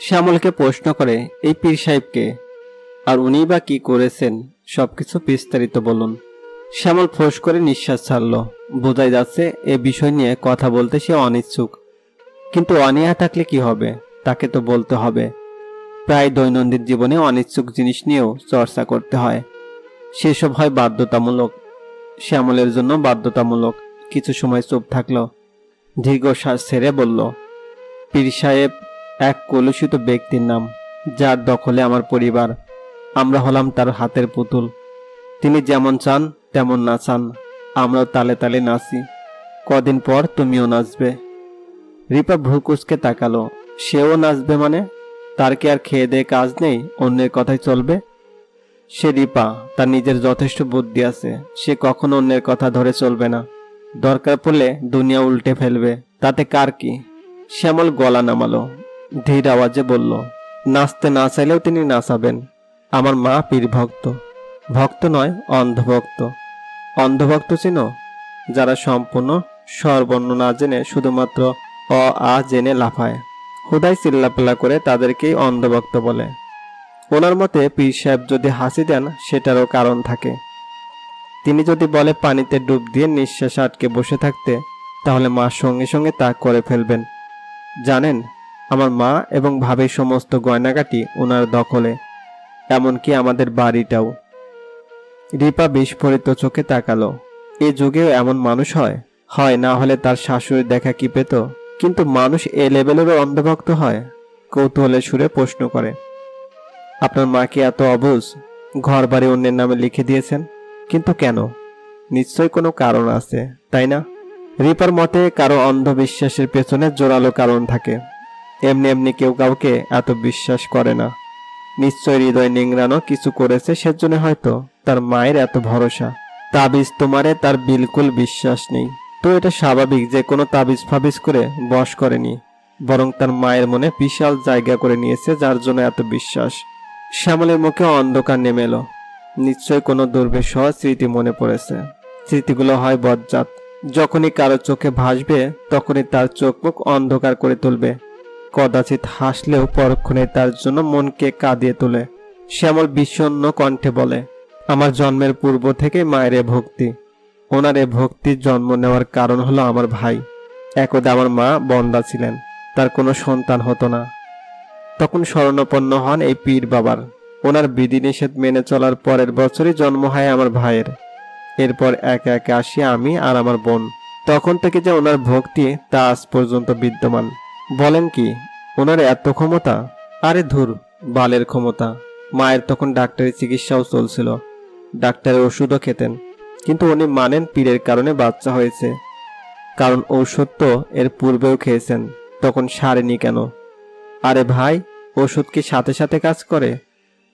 শ্যামলকে প্রশ্ন করে, এই পীর সাহেবকে, আর উনি বা কি করেছেন, সবকিছু বিস্তারিত বলুন। শ্যামল ফোঁস করে নিঃশ্বাস ছাড়ল। বোঝাই যাচ্ছে এ বিষয় নিয়ে কথা বলতে সে অনিচ্ছুক। কিন্তু অনীহা থাকলে কি হবে, তাকে তো বলতে হবে। প্রায় দৈনন্দিন জীবনে অনিচ্ছুক জিনিস নিয়েও চর্চা করতে হয়, সেসব হয় বাধ্যতামূলক। শ্যামলের জন্য বাধ্যতামূলক। কিছু সময় চুপ থাকলো, দীর্ঘশ্বাস ছেড়ে বলল, পীর সাহেব এক কলুষিত ব্যক্তির নাম, যার দখলে আমার পরিবার। আমরা হলাম তার হাতের পুতুল। তিনি যেমন চান তেমন নাচান, আমরাও তালে তালে নাচি। কদিন পর তুমিও নাচবে। রিপা ভ্রুকুচকে তাকালো। সেও নাচবে মানে? তার কি আর খেয়ে দেয়ে কাজ নেই, অন্যের কথাই চলবে? সে রিপা, তার নিজের যথেষ্ট বুদ্ধি আছে। সে কখনো অন্যের কথা ধরে চলবে না। দরকার পড়লে দুনিয়া উল্টে ফেলবে, তাতে কার কি? শ্যামল গলা নামালো, ধীর আওয়াজে বলল, নাচতে না চাইলেও তিনি নাচাবেন। আমার মা পীর ভক্ত। ভক্ত নয়, অন্ধভক্ত। অন্ধভক্ত চিনো? যারা সম্পূর্ণ স্বরবর্ণ না জেনে শুধুমাত্র অ আ জেনে লাফায়, হুদাই চিল্লাপাল্লা করে, তাদেরকেই অন্ধভক্ত বলে। ওনার মতে পীর সাহেব যদি হাসি দেন সেটারও কারণ থাকে। তিনি যদি বলে পানিতে ডুব দিয়ে নিঃশ্বাস আটকে বসে থাকতে, তাহলে মা সঙ্গে সঙ্গে তা করে ফেলবেন। জানেন, আমার মা এবং ভাবির সমস্ত গয়নাগাটি ওনার দখলে, এমনকি আমাদের বাড়িটাও। রিপা বিস্ফোরিত চোখে তাকালো। এ যুগেও এমন মানুষ হয়? হয় না হলে তার শাশুড়ি দেখা কি পেত? কিন্তু মানুষ এ লেভেলেরও অন্ধভক্ত হয়? কৌতূহলের সুরে প্রশ্ন করে, আপনার মা কি এত অবুঝ? ঘর বাড়ি অন্যের নামে লিখে দিয়েছেন, কিন্তু কেন? নিশ্চয়ই কোনো কারণ আছে, তাই না? রিপার মতে কারো অন্ধবিশ্বাসের পেছনে জোরালো কারণ থাকে। এমনি এমনি কেউ কাউকে এত বিশ্বাস করে না। নিশ্চয় হৃদয় নিংড়ানো কিছু করেছে, সেজন্য হয়তো তার মায়ের এত ভরসা। তাবিজ তোমারে তার বিলকুল বিশ্বাস নেই, তো এটা স্বাভাবিক যে কোনো তাবিজ ফাবিজ করে বশ করেনি, বরং তার মায়ের মনে বিশাল জায়গা করে নিয়েছে, যার জন্য এত বিশ্বাস। শ্যামলের মুখে অন্ধকার নেমে এলো। নিশ্চয় কোনো দুর্বিষহ স্মৃতি মনে পড়েছে। স্মৃতিগুলো হয় বজ্জাত। যখনই কারো চোখে ভাসবে তখনই তার চোখ মুখ অন্ধকার করে তুলবে। কদাচিৎ হাসলেও পরক্ষণে তার জন্য মনকে কাঁদিয়ে তোলে। শ্যামল বিষণ্ণ কণ্ঠে বলে, আমার জন্মের পূর্ব থেকে মায়ের এ ভক্তি। ওনার এ ভক্তির জন্ম নেওয়ার কারণ হলো আমার ভাই। একদা আমার মা বন্ধ্যা ছিলেন, তার কোনো সন্তান হতো না। তখন শরণাপন্ন হন এই পীর বাবার। ওনার বিধিনিষেধ মেনে চলার পরের বছরই জন্ম হয় আমার ভাইয়ের। এরপর একে একে আসি আমি আর আমার বোন। তখন থেকে যে ওনার ভক্তি, তা আজ পর্যন্ত বিদ্যমান। বলেন কি, ওনার এত ক্ষমতা? আরে ধুর, বালের ক্ষমতা। মায়ের তখন ডাক্তারি চিকিৎসাও চলছিল, ডাক্তারের ওষুধও খেতেন, কিন্তু উনি মানেন পীরের কারণে বাচ্চা হয়েছে। কারণ ঔষধ তো এর পূর্বেও খেয়েছেন, তখন সারেনি কেন? আরে ভাই, ওষুধ কি সাথে সাথে কাজ করে?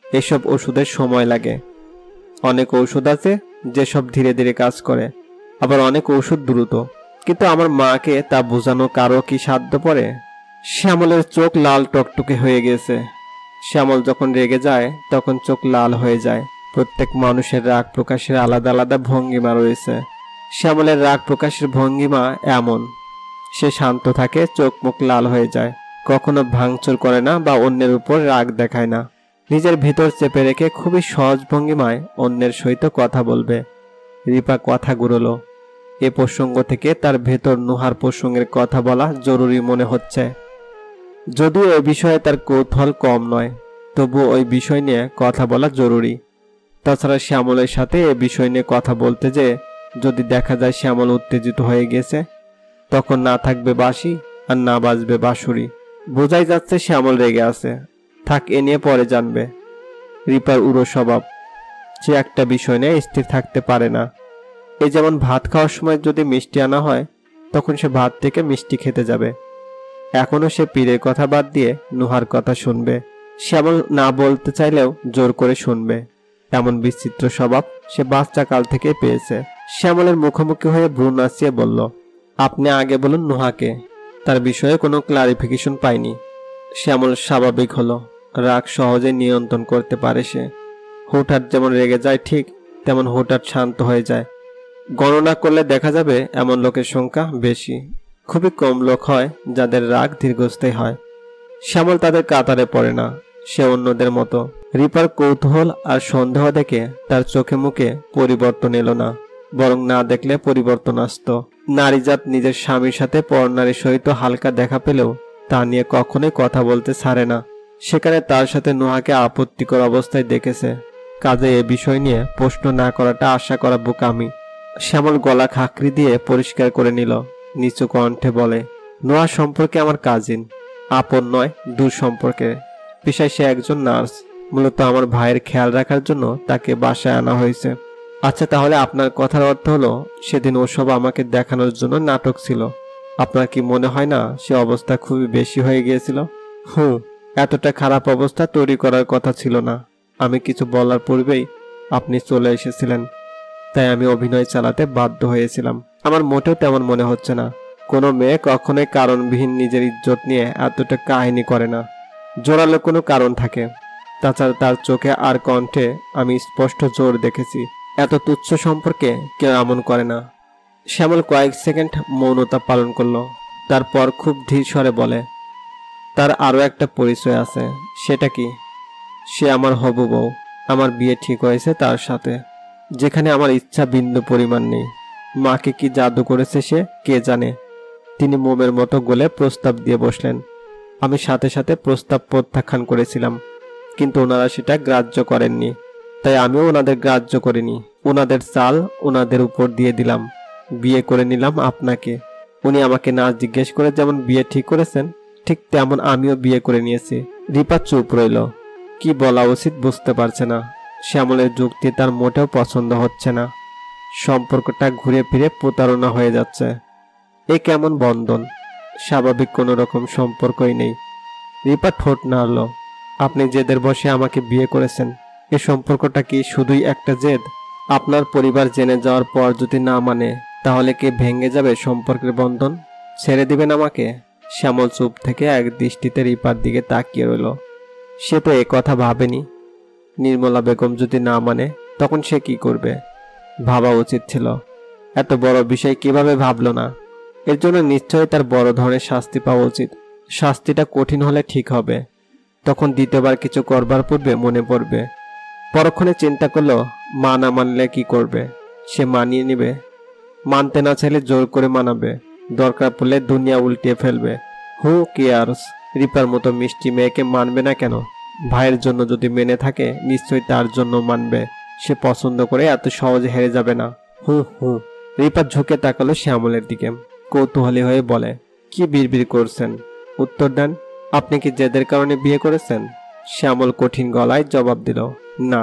এসব ওষুধের সময় লাগে। অনেক ঔষধ আছে যেসব ধীরে ধীরে কাজ করে, আবার অনেক ঔষধ দ্রুত। কিন্তু আমার মাকে তা বোঝানো কারো কি সাধ্য পড়ে? শ্যামলের চোখ লাল টকটকে হয়ে গেছে। শ্যামল যখন রেগে যায় তখন চোখ লাল হয়ে যায়। প্রত্যেক মানুষের রাগ প্রকাশের আলাদা আলাদা ভঙ্গিমা রয়েছে। শ্যামলের রাগ প্রকাশের ভঙ্গিমা এমন, সে শান্ত থাকে, চোখ মুখ লাল হয়ে যায়, কখনো ভাঙচুর করে না বা অন্যের উপর রাগ দেখায় না। নিজের ভিতর চেপে রেখে খুবই সহজ ভঙ্গিমায় অন্যের সহিত কথা বলবে। রিপা কথা ঘুরলো। এ প্রসঙ্গ থেকে তার ভেতর নুহার প্রসঙ্গের কথা বলা জরুরি মনে হচ্ছে। যদিও এ বিষয়ে তার কৌতূহল কম নয়, তবু ওই বিষয় নিয়ে কথা বলা জরুরি। তাছাড়া শ্যামলের সাথে এ বিষয় নিয়ে কথা বলতে যে যদি দেখা যায় শ্যামল উত্তেজিত হয়ে গেছে, তখন না থাকবে বাঁশি আর না বাজবে বাঁশুরি। বোঝাই যাচ্ছে শ্যামল রেগে আছে। থাক, এ নিয়ে পরে জানবে। রিপার উড়ো স্বভাব, সে একটা বিষয় নিয়ে স্থির থাকতে পারে না। এই যেমন ভাত খাওয়ার সময় যদি মিষ্টি আনা হয়, তখন সে ভাত থেকে মিষ্টি খেতে যাবে। এখনো সে পীরের কথা বাদ দিয়ে নুহার কথা শুনবে। শ্যামল না বলতে চাইলেও জোর করে শুনবে। এমন বিচিত্র স্বভাব সে বাচ্চা কাল থেকে পেয়েছে। শ্যামলের মুখোমুখি হয়ে ভ্রু নাচিয়ে বলল, আপনি আগে বলুন নুহাকে, তার বিষয়ে কোনো ক্লারিফিকেশন পাইনি। শ্যামল স্বাভাবিক হলো। রাগ সহজে নিয়ন্ত্রণ করতে পারে সে। হুটহাট যেমন রেগে যায়, ঠিক তেমন হুটহাট শান্ত হয়ে যায়। গণনা করলে দেখা যাবে এমন লোকের সংখ্যা বেশি। খুবই কম লোক হয় যাদের রাগ দীর্ঘস্থায়ী হয়। শ্যামল তাদের কাতারে পড়ে না, সে অন্যদের মতো। রিপার কৌতূহল আর সন্দেহ দেখে তার চোখে মুখে পরিবর্তন এলো না, বরং না দেখলে পরিবর্তন আসতো। নারীজাত নিজের স্বামীর সাথে পরনারীর সহিত হালকা দেখা পেলেও তা নিয়ে কখনোই কথা বলতে ছাড়ে না। সেখানে তার সাথে নোহাকে আপত্তিকর অবস্থায় দেখেছে, কাজে এ বিষয় নিয়ে প্রশ্ন না করাটা আশা করা বোকামি। শ্যামল গলা খাকরি দিয়ে পরিষ্কার করে নিল, নিচু কণ্ঠে বলে, নোহা সম্পর্কে আমার কাজিন, আপন নয়, দূর সম্পর্কে। পেশায় সে একজন নার্স, মূলত আমার ভাইয়ের খেয়াল রাখার জন্য তাকে বাসায় আনা হয়েছে। আচ্ছা, তাহলে আপনার কথার অর্থ হলো সেদিন ওসব আমাকে দেখানোর জন্য নাটক ছিল। আপনার কি মনে হয় না সে অবস্থা খুবই বেশি হয়ে গিয়েছিল? এতটা খারাপ অবস্থা তৈরি করার কথা ছিল না। আমি কিছু বলার পূর্বেই আপনি চলে এসেছিলেন, তাই আমি অভিনয় চালাতে বাধ্য হয়েছিলাম। আমার মোটেও তেমন মনে হচ্ছে না। কোনো মেয়ে কখনোই কারণবিহীন নিজের ইজ্জত নিয়ে এতটা কাহিনী করে না, জোরালো কোনো কারণ থাকে। তাছাড়া তার চোখে আর কণ্ঠে আমি স্পষ্ট জোর দেখেছি, এত তুচ্ছ সম্পর্কে কেউ এমন করে না। শ্যামল কয়েক সেকেন্ড মৌনতা পালন করলো, তারপর খুব ধীর স্বরে বলে, তার আরও একটা পরিচয় আছে। সেটা কি? সে আমার হবু বউ। আমার বিয়ে ঠিক হয়েছে তার সাথে, যেখানে আমার ইচ্ছা বিন্দু পরিমাণ নেই। মাকে কি জাদু করেছে সে, কে জানে। তিনি মোমের মতো গলে প্রস্তাব দিয়ে বসলেন। আমি সাথে সাথে প্রস্তাব প্রত্যাখ্যান করেছিলাম, কিন্তু ওনারা সেটা গ্রাহ্য করেননি, তাই আমিও ওনাদের গ্রাহ্য করিনি। ওনাদের চাল ওনাদের উপর দিয়ে দিলাম, বিয়ে করে নিলাম আপনাকে। উনি আমাকে না জিজ্ঞেস করে যেমন বিয়ে ঠিক করেছেন, ঠিক তেমন আমিও বিয়ে করে নিয়েছি। রিপা চুপ রইল, কি বলা উচিত বুঝতে পারছে না। শ্যামলের যুক্তি তার মোটেও পছন্দ হচ্ছে না। সম্পর্কটা ঘুরে ফিরে প্রতারণা হয়ে যাচ্ছে। এ কেমন বন্ধন? স্বাভাবিক কোনো রকম সম্পর্কই নেই। রিপা ঠোঁট নাড়ল। আপনি জেদের বসে আমাকে বিয়ে করেছেন, এ সম্পর্কটা কি শুধুই একটা জেদ? আপনার পরিবার জেনে যাওয়ার পর যদি না মানে, তাহলে কি ভেঙে যাবে সম্পর্কের বন্ধন? ছেড়ে দিবেন আমাকে? শ্যামল চুপ থেকে এক দৃষ্টিতে রিপার দিকে তাকিয়ে রইল। সে তো এ কথা ভাবেনি। নির্মলা বেগম যদি না মানে, তখন সে কি করবে? ভাবা উচিত ছিল। এত বড় বিষয় কিভাবে ভাবল না? এর জন্য নিশ্চয়ই তার বড় ধরনের শাস্তি পাওয়া উচিত। শাস্তিটা কঠিন হলে ঠিক হবে, তখন দ্বিতীয়বার কিছু করবার পূর্বে মনে পড়বে। পরক্ষণে চিন্তা করলো, মা না মানলে কি করবে? সে মানিয়ে নিবে। মানতে না চাইলে জোর করে মানাবে, দরকার পড়লে দুনিয়া উল্টিয়ে ফেলবে। হু কেয়ারস? রিপার মতো মিষ্টি মেয়েকে মানবে না কেন? ভাইয়ের জন্য যদি মেনে থাকে, নিশ্চয়ই তার জন্য মানবে। সে পছন্দ করে এত সহজে হেরে যাবে না। রিপা ঝুঁকে তাকালো শ্যামলের দিকে, কৌতূহলী হয়ে বলে, কি বিড়বিড় করছেন? উত্তর দেন। আপনি কি জেদের কারণে বিয়ে করেছেন? শ্যামল কঠিন গলায় জবাব দিল, না।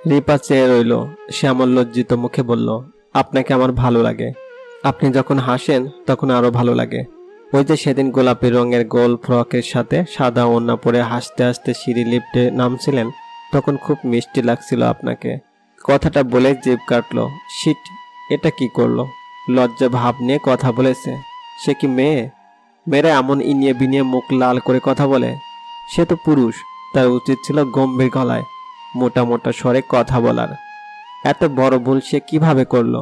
রিপা চেয়ে রইল। শ্যামল লজ্জিত মুখে বলল, আপনাকে আমার ভালো লাগে। আপনি যখন হাসেন তখন আরো ভালো লাগে। ওই যে সেদিন গোলাপি রঙের গোল ফ্রকের সাথে সাদা ওড়না পরে হাসতে হাসতে সিঁড়ি লিফটে নামছিলেন, তখন খুব মিষ্টি লাগছিল আপনাকে। কথাটা বলে জিভ কাটলো। শিট, এটা কি করলো? লজ্জা ভাব নিয়ে কথা বলেছে। সে কি মেয়ে? মেয়েরা এমন ইনিয়ে বিনিয়ে মুখ লাল করে কথা বলে? সে তো পুরুষ, তার উচিত ছিল গম্ভীর গলায় মোটা মোটা স্বরে কথা বলার। এত বড় ভুল সে কিভাবে করলো?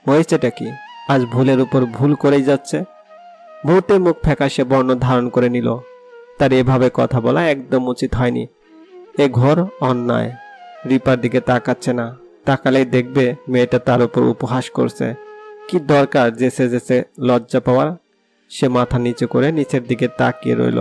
হয়েছেটা কি? আজ ভুলের উপর ভুল করেই যাচ্ছে। মুহূর্তে মুখ ফ্যাকাশে বর্ণ ধারণ করে নিল। তার এভাবে কথা বলা একদম উচিত হয়নি। এ ঘোর অন্যায়। রিপার দিকে তাকাচ্ছে না, তাকালেই দেখবে মেয়েটা তার উপর উপহাস করছে। কি দরকার যেচে যেচে লজ্জা পাওয়ার? সে মাথা নিচু করে নিচের দিকে তাকিয়ে রইল।